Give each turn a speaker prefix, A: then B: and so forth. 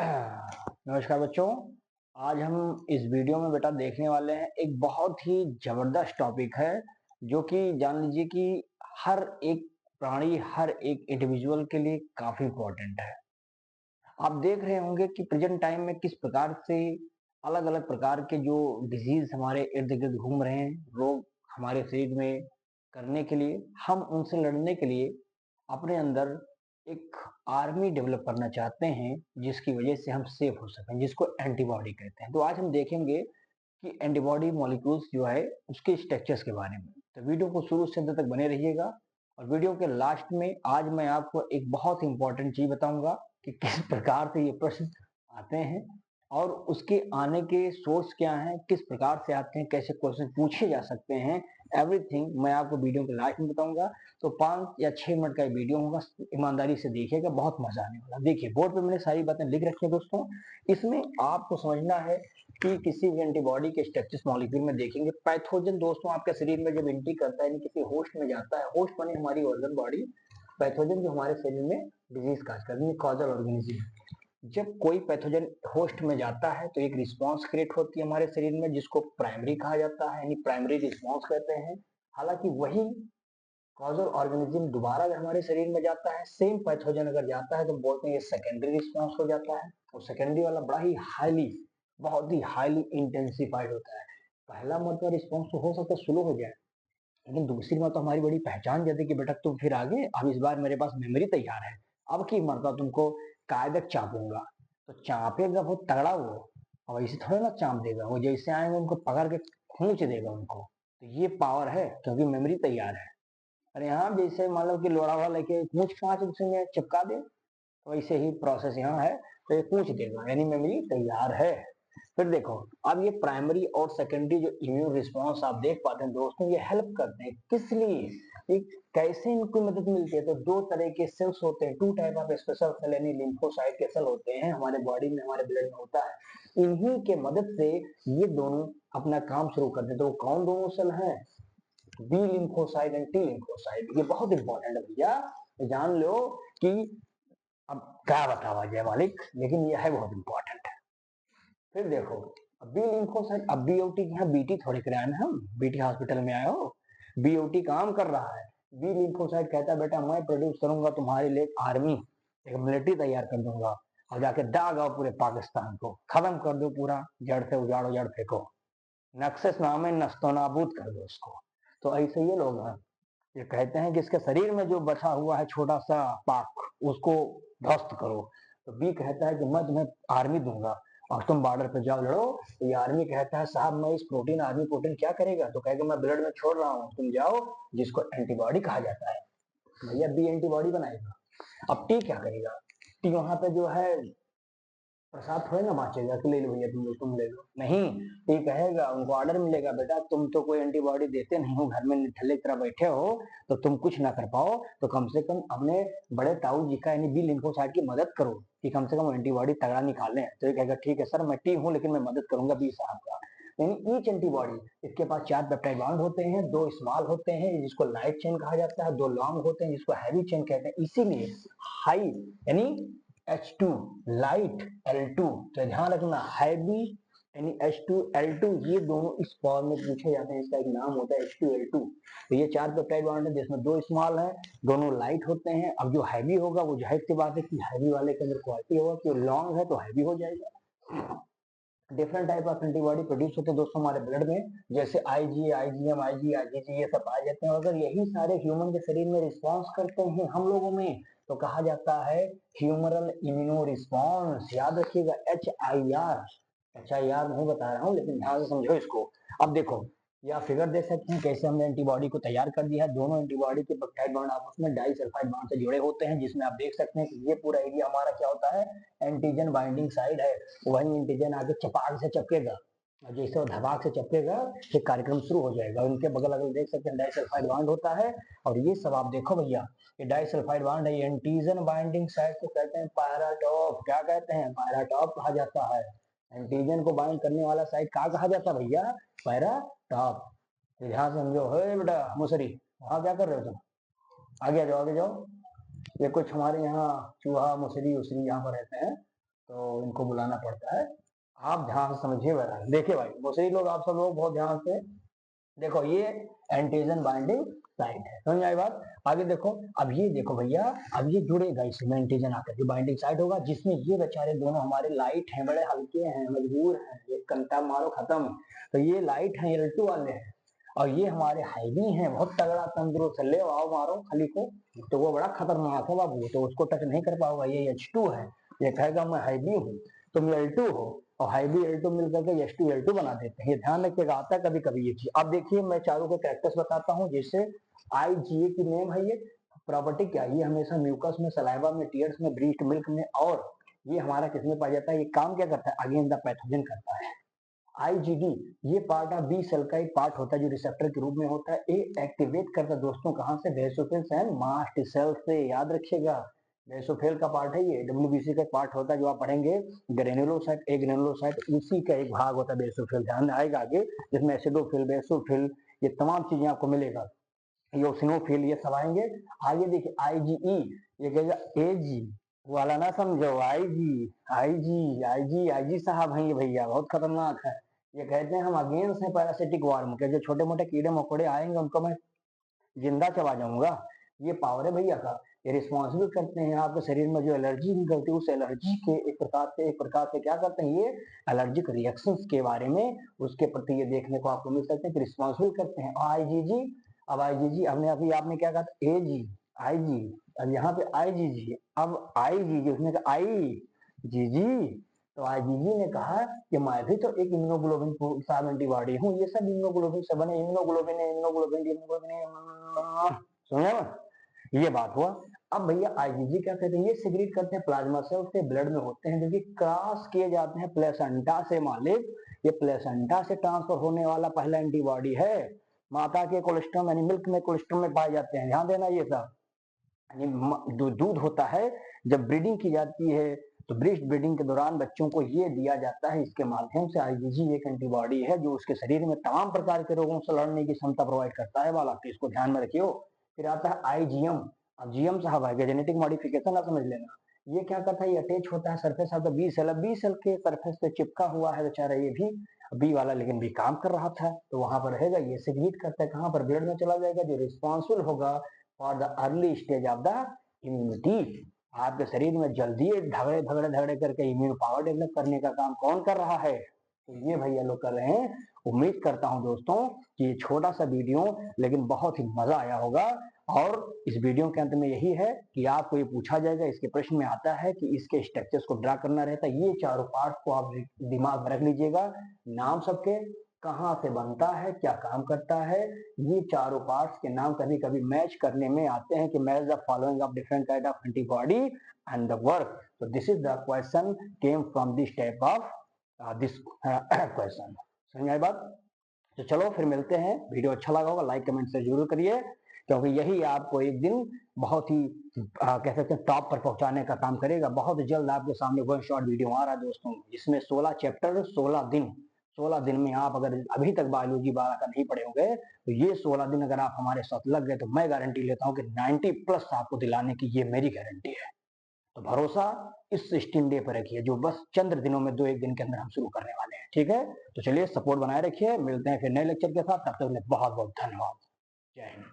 A: नमस्कार बच्चों। आज हम इस वीडियो में बेटा देखने वाले हैं एक बहुत ही जबरदस्त टॉपिक है जो कि जान लीजिए कि हर एक प्राणी हर एक इंडिविजुअल के लिए काफी इम्पोर्टेंट है। आप देख रहे होंगे कि प्रेजेंट टाइम में किस प्रकार से अलग अलग प्रकार के जो डिजीज हमारे इर्द गिर्द घूम रहे हैं, रोग हमारे शरीर में करने के लिए हम उनसे लड़ने के लिए अपने अंदर एक आर्मी डेवलप करना चाहते हैं जिसकी वजह से हम सेफ हो सकें, जिसको एंटीबॉडी कहते हैं। तो आज हम देखेंगे कि एंटीबॉडी मॉलिक्यूल्स जो है उसके स्ट्रक्चर्स के बारे में। तो वीडियो को शुरू से अंत तक बने रहिएगा और वीडियो के लास्ट में आज मैं आपको एक बहुत इंपॉर्टेंट चीज बताऊंगा कि किस प्रकार से ये प्रश्न आते हैं और उसके आने के सोर्स क्या हैं, किस प्रकार से आते हैं, कैसे क्वेश्चन पूछे जा सकते हैं। एवरीथिंग मैं आपको वीडियो के लास्ट में बताऊंगा। तो 5 या 6 मिनट का वीडियो होगा, ईमानदारी से देखिएगा, बहुत मजा आने वाला। देखिए बोर्ड पे मैंने सारी बातें लिख रखी है दोस्तों। इसमें आपको समझना है कि किसी भी एंटीबॉडी के स्ट्रक्चर्स मॉलिक्यूल में देखेंगे। पैथोजन दोस्तों आपके शरीर में जब एंट्री करता है यानी किसी होस्ट में जाता है, होस्ट बने हमारी ऑर्गन बॉडी, पैथोजन जो हमारे शरीर में डिजीज काज करती है, कॉजल ऑर्गेनिज्म। जब कोई पैथोजन होस्ट में जाता है तो एक रिस्पॉन्स क्रिएट होती है हमारे शरीर में जिसको प्राइमरी कहा जाता है, यानी प्राइमरी रिस्पॉन्स कहते हैं। हालांकि वही कॉजल ऑर्गेनिज्म दोबारा अगर हमारे शरीर में जाता है, सेम पैथोजन अगर जाता है तो बोलते हैं ये सेकेंडरी रिस्पॉन्स हो जाता है। और सेकेंडरी वाला बड़ा ही हाईली, बहुत ही हाईली इंटेंसिफाइड होता है। पहला मरतबा रिस्पॉन्स तो हो सकता है स्लो हो जाए, लेकिन दूसरी बात तो हमारी बड़ी पहचान जाती है कि बेटा तुम फिर आगे, अब इस बार मेरे पास मेमोरी तैयार है, अब की मरतबा तुमको कायदे चापूंगा। तो चापेगा बहुत तगड़ा वो, और ऐसे थोड़ा ना चाप देगा वो, जैसे आएंगे उनको पकड़ के खींच देगा उनको। तो ये पावर है क्योंकि मेमोरी तैयार है। अरे यहाँ जैसे मान लो कि लोड़ा वाला लेके पूछ 5 में चिपका दे, तो वैसे ही प्रोसेस यहाँ है। तो ये पूछ देगा यानी मेमोरी तैयार है। फिर देखो, अब ये प्राइमरी और सेकेंडरी जो इम्यून रिस्पॉन्स आप देख पाते हैं दोस्तों, ये हेल्प करते हैं किस लिए, ये कैसे इनको मदद मिलती है। तो 2 तरह के सेल्स होते हैं, 2 टाइप ऑफ स्पेशल सेल यानी लिम्फोसाइट के सेल होते हैं हमारे बॉडी में, हमारे ब्लड में होता है। इन्हीं के मदद से ये दोनों अपना काम शुरू करते हैं। तो वो कौन दोनों सेल हैं? B lymphocyte and T lymphocyte. ये बहुत इंपॉर्टेंट है भैया, जान लो कि अब क्या बतावा जाए मालिक, लेकिन यह है बहुत इंपॉर्टेंट है। फिर देखो, अब बी लिम्फोसाइट, अब बीओटी यहाँ बीटी थोड़े कराए ना, हम बीटी हॉस्पिटल में आए हो, बीओटी काम कर रहा है। बी लिम्फोसाइट कहता है बेटा मैं प्रोड्यूस करूंगा तुम्हारे लिए आर्मी, एक मिलिट्री तैयार कर दूंगा और जाके दाग आओ पूरे पाकिस्तान को, खत्म कर दो पूरा, जड़ से उजाड़ उजाड़ फेंको, नक्सस नाम है नस्तो नाबूद कर दो उसको। तो ऐसे ये लोग हैं, ये कहते हैं कि इसके शरीर में जो बचा हुआ है छोटा सा पाक उसको ध्वस्त करो। तो बी कहता है कि मैं तुम्हें आर्मी दूंगा और तुम बॉर्डर पे जाओ लड़ो। तो ये आर्मी कहता है साहब मैं इस प्रोटीन, आर्मी प्रोटीन क्या करेगा? तो कहेगा मैं ब्लड में छोड़ रहा हूँ, तुम जाओ, जिसको एंटीबॉडी कहा जाता है। भैया बी एंटीबॉडी बनाएगा। अब टी क्या करेगा? टी वहां पे जो है प्रसाद थोड़े ना बांचेगा कि ले लो भैया तुम ले लो, नहीं। ये कहेगा, उनको ऑर्डर मिलेगा बेटा तुम तो कोई एंटीबॉडी देते नहीं हो, घर में निठल्ले की तरह बैठे हो, तो तुम कुछ ना कर पाओ, तो कम से कम अपने बड़े ताऊ जी का यानी बी लिम्फोसाइट की मदद करो कि कम से कम एंटीबॉडी तगड़ा निकालें। तो ये कहेगा ठीक है सर मैं टी हूँ लेकिन मैं मदद करूंगा बी साहब का। यानी ईच एंटीबॉडी, इसके पास 4 पेप्टाइड बॉन्ड होते हैं, 2 स्मॉल होते हैं जिसको लाइट चेन कहा जाता है, 2 लॉन्ग होते हैं जिसको हैवी चेन कहते हैं। इसीलिए हाई यानी H2 लाइट L2। तो ध्यान रखना हैवी यानी H2L2, ये दोनों इस फॉर्म में पूछे जाते हैं, इसका एक नाम होता है H2L2। तो ये 4 पेप्टाइड बॉन्ड है जिसमें 2 स्मॉल है, दोनों लाइट होते हैं। अब जो हैवी होगा वो जाहिर सी बात है कि हैवी वाले के अंदर क्वालिटी होगा कि लॉन्ग है तो हैवी हो जाएगा। Different type of antibody produce होते हैं दोस्तों हमारे ब्लड में, जैसे आईजी, आईजीएम, आईजी, आईजीजी, ये सब पाए जाते हैं। अगर यही सारे ह्यूमन के शरीर में रिस्पॉन्स करते हैं हम लोगों में तो कहा जाता है ह्यूमरल इम्यूनो रिस्पॉन्स। याद रखिएगा HIR, HIR नहीं बता रहा हूँ लेकिन ध्यान से समझो इसको। अब देखो, या फिगर देख सकते हैं कैसे हमने एंटीबॉडी को तैयार कर दिया है। दोनों एंटीबॉडी के पेप्टाइड बॉन्ड आपस में डाइसल्फाइड बॉन्ड से जुड़े होते हैं, जिसमें आप देख सकते हैं कि ये पूरा एरिया हमारा क्या होता है, एंटीजन बाइंडिंग साइड है। वही एंटीजन आगे चपाक से चपकेगा और जैसे वो धबाक से चपकेगा फिर कार्यक्रम शुरू हो जाएगा। उनके बगल अगल देख सकते हैं डाइसल्फाइड बॉन्ड होता है। और ये सब आप देखो भैया, ये डाइसल्फाइड बॉन्ड है, एंटीजन बाइंडिंग साइड को कहते हैं पैराटॉप। क्या कहते हैं? पैराटॉप कहा जाता है। एंटीजन को बाइंड करने वाला साइड क्या कहा जाता है भैया? पैराटॉप। ध्यान से समझो। हे बेटा मुसरी, वहां क्या कर रहे हो तुम? आगे आ जाओ, आगे जाओ। ये कुछ हमारे यहाँ चूहा मुसरी उसरी यहाँ पर रहते हैं, तो इनको बुलाना पड़ता है। आप ध्यान से समझिए भाई, देखिए भाई मोस्टली लोग, आप सब लोग बहुत ध्यान से देखो, ये एंटीजन बाइंडिंग साइट है, समझ आई बात। आगे देखो, अब ये देखो भैया, अब ये जुड़ेगा इसमें एंटीजन आकर के बाइंडिंग साइट होगा, जिसमें ये बेचारे दोनों हमारे लाइट हैं, बड़े हल्के हैं, मजबूर हैं, ये कंटा मारो खत्म। तो ये लाइट हैं, L2 वाले हैं, और ये हमारे हैवी हैं, बहुत तगड़ा तंदुरुस्त, ले आओ मारो खाली को। तो वो बड़ा खतरनाक है बाबू, तो उसको टच नहीं कर पाओगा। ये H2 है, ये कहेगा मैं हैवी हूँ, तुम L2 हो, और हैवी L2 मिलकर के H2 L2 बना देते हैं। ये ध्यान रखिएगा, आता है कभी कभी ये चीज। अब देखिए, मैं चारों के कैरेक्टर्स बताता हूँ, जैसे IgA की नेम है ये, प्रॉपर्टी क्या है, ये हमेशा म्यूकस में, सलाइवा में, टीयर्स में, ब्रीस्ट मिल्क में, और ये हमारा किसमें पाया जाता है, ये काम क्या करता है, अगेंस्ट द पैथोजन करता है। IgD ये पार्ट ऑफ बी सेल का एक पार्ट होता है, जो रिसेप्टर के रूप में होता है। ए एक्टिवेट करता है दोस्तों कहां से, बेसोफिल्स एंड मास्ट सेल से, याद रखिएगा। बेसोफिल का पार्ट है ये, WBC का पार्ट होता है, जो आप पढ़ेंगे ग्रेनुलोसाइट, ए ग्रेनुलोसाइट, उसी का एक भाग होता है बेसोफिल, ध्यान आएगा आगे, जिसमें एसिडोफिल, बेसोफिल, ये तमाम चीजें आपको मिलेगा, योसिनोफिल, ये सब आएंगे। आगे देखिए IgE, ये कहेगा एजी वाला ना समझो, आईजी साहब हैं ये भैया, बहुत खतरनाक है। ये कहते हैं हम अगेंस्ट हैं पैरासिटिक वार्म के, जो छोटे मोटे कीड़े मकोड़े आएंगे उनको मैं जिंदा चबा जाऊंगा। ये पावर है भैया का। ये रिस्पॉन्सिबल करते हैं आपके शरीर में जो एलर्जी निकलती है, उस एलर्जी के एक प्रकार से क्या करते हैं, ये एलर्जिक रिएक्शंस के बारे में, उसके प्रति ये देखने को आपको मिल सकते हैं कि रिस्पॉन्सिबल करते हैं। IgG, अब IgG हमने अभी आपने क्या कहा था, AG, IG, अब यहाँ पे IgG, अब IgG, उसने कहा IgG, तो IgG ने कहा कि मैं भी तो एक इम्यूनोग्लोबिन साहब एंटीबॉडी हूँ, ये सब इम्यूनोग्लोबिन से बने, इम्यूनोग्लोबिन है, इम्यूनोग्लोबिन, इम्यूनोग्लोबिन, समझा ना, ये बात हुआ। अब भैया IgG क्या कहते हैं, ये सिक्रीट करते हैं प्लाज्मा सेल से, ब्लड में होते हैं, जो कि क्रॉस किए जाते हैं प्लेसेंटा से मालिक। ये प्लेसेंटा से ट्रांसफर होने वाला पहला एंटीबॉडी है। माता के कोलेस्ट्रॉल यानी मिल्क में कोलेस्ट्रॉल में पाए जाते हैं, ध्यान देना ये सब। दूध होता है, जब ब्रीडिंग की जाती है, तो ब्रेस्ट ब्रीडिंग के दौरान बच्चों को ये दिया जाता है, इसके माध्यम से। IgG एक एंटीबॉडी है जो उसके शरीर में तमाम प्रकार के रोगों से लड़ने की क्षमता प्रोवाइड करता है वाला, तो इसको ध्यान में रखियो। फिर आता है IgM, अब GM साहब आएगा, जेनेटिक मॉडिफिकेशन, आप समझ लेना। ये क्या करता है, ये अटैच होता है surface of the B cell, B cell के सरफेस पे चिपका हुआ है बेचारा ये भी, बी वाला, लेकिन भी काम कर रहा था तो वहां पर रहेगा। ये सिक्रीट करता है कहां पर, ब्लड में चला जाएगा, जो रिस्पॉन्सिबल होगा for the early stage of the immunity. आपके शरीर में जल्दी झगड़े झगड़े झगड़े करके इम्यून पावर डेवलप करने का काम कौन कर रहा है, तो ये भैया लोग कर रहे हैं। उम्मीद करता हूं दोस्तों कि ये छोटा सा वीडियो लेकिन बहुत ही मजा आया होगा। और इस वीडियो के अंत में यही है कि आपको ये पूछा जाएगा, इसके प्रश्न में आता है कि इसके स्ट्रक्चर्स को ड्रा करना रहता है। ये चारों पार्ट को आप दिमाग में रख लीजिएगा, नाम सबके, कहाँ से बनता है, क्या काम करता है। ये चारों पार्ट्स के नाम कभी कभी मैच करने में आते हैं कि match the following of different kind of antibody and the work. तो this is the question came from this type of this question, समझ आई बात। तो चलो फिर मिलते हैं, वीडियो अच्छा लगा होगा लाइक कमेंट से जरूर करिए, क्योंकि यही आपको एक दिन बहुत ही कह सकते हैं टॉप पर पहुंचाने का काम करेगा। बहुत जल्द आपके सामने वन शॉट वीडियो आ रहा है दोस्तों, जिसमें 16 चैप्टर, 16 दिन, 16 दिन में आप अगर अभी तक बायोलॉजी 12 का नहीं पढ़े होंगे, तो ये 16 दिन अगर आप हमारे साथ लग गए, तो मैं गारंटी लेता हूं कि 90+ आपको दिलाने की ये मेरी गारंटी है। तो भरोसा इस 16 डे पर रखिए, जो बस चंद्र दिनों में 2-1 दिन के अंदर हम शुरू करने वाले हैं, ठीक है। तो चलिए सपोर्ट बनाए रखिए, मिलते हैं फिर नए लेक्चर के साथ, तब तक बहुत बहुत धन्यवाद, जय हिंद।